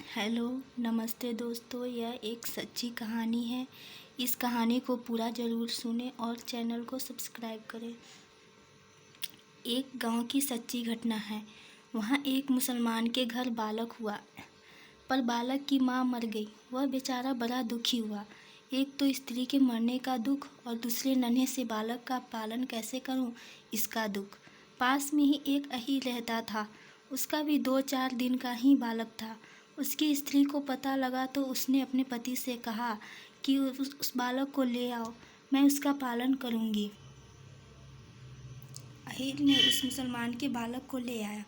Hello नमस्ते दोस्तों, यह एक सच्ची कहानी है। इस कहानी को पूरा ज़रूर सुनें और चैनल को सब्सक्राइब करें। एक गांव की सच्ची घटना है। वहाँ एक मुसलमान के घर बालक हुआ, पर बालक की माँ मर गई। वह बेचारा बड़ा दुखी हुआ। एक तो स्त्री के मरने का दुख और दूसरे नन्हे से बालक का पालन कैसे करूं, इसका दुख। पास में ही एक अहीर रहता था। उसका भी 2-4 दिन का ही बालक था। उसकी स्त्री को पता लगा तो उसने अपने पति से कहा कि उस बालक को ले आओ, मैं उसका पालन करूंगी। अहीर ने उस मुसलमान के बालक को ले आया।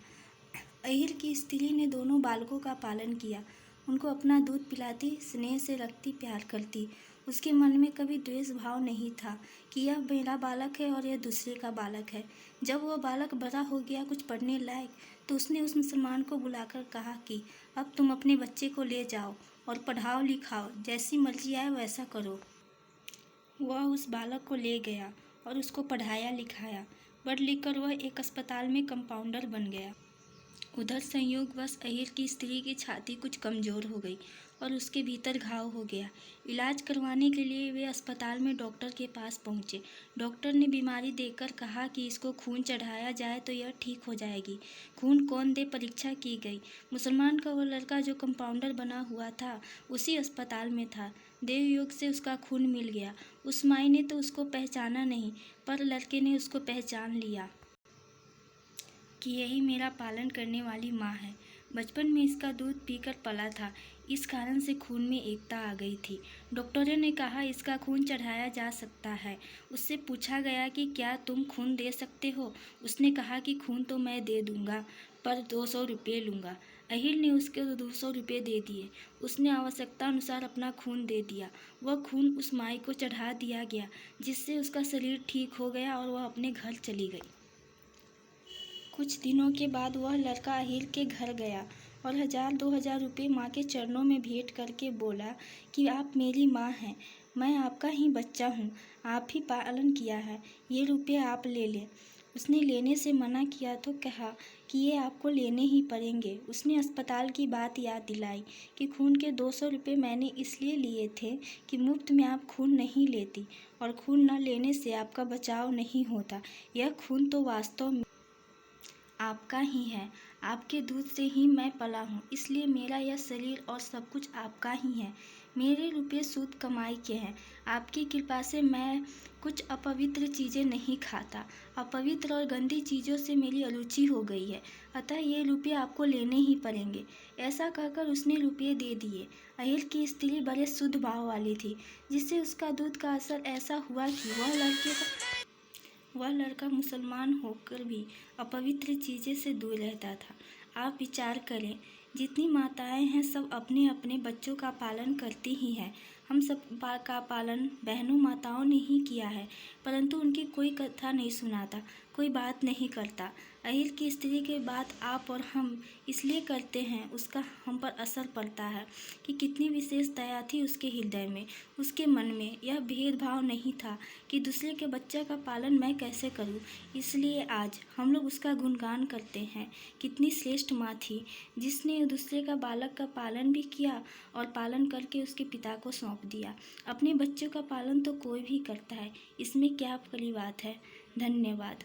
अहीर की स्त्री ने दोनों बालकों का पालन किया। उनको अपना दूध पिलाती, स्नेह से रखती, प्यार करती। उसके मन में कभी द्वेष भाव नहीं था कि यह मेरा बालक है और यह दूसरे का बालक है। जब वह बालक बड़ा हो गया, कुछ पढ़ने लायक, तो उसने उस मुसलमान को बुलाकर कहा कि अब तुम अपने बच्चे को ले जाओ और पढ़ाओ लिखाओ, जैसी मर्जी आए वैसा करो। वह उस बालक को ले गया और उसको पढ़ाया लिखाया। पढ़ लिख कर वह एक अस्पताल में कंपाउंडर बन गया। उधर संयोगवश अहीर की स्त्री की छाती कुछ कमज़ोर हो गई और उसके भीतर घाव हो गया। इलाज करवाने के लिए वे अस्पताल में डॉक्टर के पास पहुंचे। डॉक्टर ने बीमारी देखकर कहा कि इसको खून चढ़ाया जाए तो यह ठीक हो जाएगी। खून कौन दे, परीक्षा की गई। मुसलमान का वो लड़का जो कंपाउंडर बना हुआ था, उसी अस्पताल में था। देव योग से उसका खून मिल गया। उस माई ने तो उसको पहचाना नहीं, पर लड़के ने उसको पहचान लिया कि यही मेरा पालन करने वाली माँ है। बचपन में इसका दूध पीकर पला था, इस कारण से खून में एकता आ गई थी। डॉक्टरों ने कहा इसका खून चढ़ाया जा सकता है। उससे पूछा गया कि क्या तुम खून दे सकते हो। उसने कहा कि खून तो मैं दे दूंगा, पर 200 रुपये लूँगा। अहीर ने उसके 200 रुपये दे दिए। उसने आवश्यकता अनुसार अपना खून दे दिया। वह खून उस माई को चढ़ा दिया गया, जिससे उसका शरीर ठीक हो गया और वह अपने घर चली गई। कुछ दिनों के बाद वह लड़का अहीर के घर गया और 1000-2000 रुपये माँ के चरणों में भेंट करके बोला कि आप मेरी माँ हैं, मैं आपका ही बच्चा हूँ, आप ही पालन किया है, ये रुपये आप ले लें। उसने लेने से मना किया तो कहा कि ये आपको लेने ही पड़ेंगे। उसने अस्पताल की बात याद दिलाई कि खून के 200 रुपये मैंने इसलिए लिए थे कि मुफ्त में आप खून नहीं लेती और खून न लेने से आपका बचाव नहीं होता। यह खून तो वास्तव में आपका ही है। आपके दूध से ही मैं पला हूँ, इसलिए मेरा यह शरीर और सब कुछ आपका ही है। मेरे रुपये शुद्ध कमाई के हैं। आपकी कृपा से मैं कुछ अपवित्र चीज़ें नहीं खाता। अपवित्र और गंदी चीज़ों से मेरी अरुचि हो गई है, अतः ये रुपये आपको लेने ही पड़ेंगे। ऐसा कहकर उसने रुपये दे दिए। अहीर की स्त्री बड़े शुद्ध भाव वाली थी, जिससे उसका दूध का असर ऐसा हुआ कि वह लड़का मुसलमान होकर भी अपवित्र चीज़ें से दूर रहता था। आप विचार करें, जितनी माताएं हैं सब अपने अपने बच्चों का पालन करती ही हैं। हम सब का पालन बहनों माताओं ने ही किया है, परंतु उनकी कोई कथा नहीं सुनाता, कोई बात नहीं करता। अहीर की स्त्री के बात आप और हम इसलिए करते हैं, उसका हम पर असर पड़ता है कि कितनी विशेष दया थी उसके हृदय में। उसके मन में यह भेदभाव नहीं था कि दूसरे के बच्चे का पालन मैं कैसे करूं। इसलिए आज हम लोग उसका गुणगान करते हैं। कितनी श्रेष्ठ माँ थी, जिसने दूसरे का बालक का पालन भी किया और पालन करके उसके पिता को सौंप दिया। अपने बच्चों का पालन तो कोई भी करता है, इसमें क्या बड़ी बात है। धन्यवाद।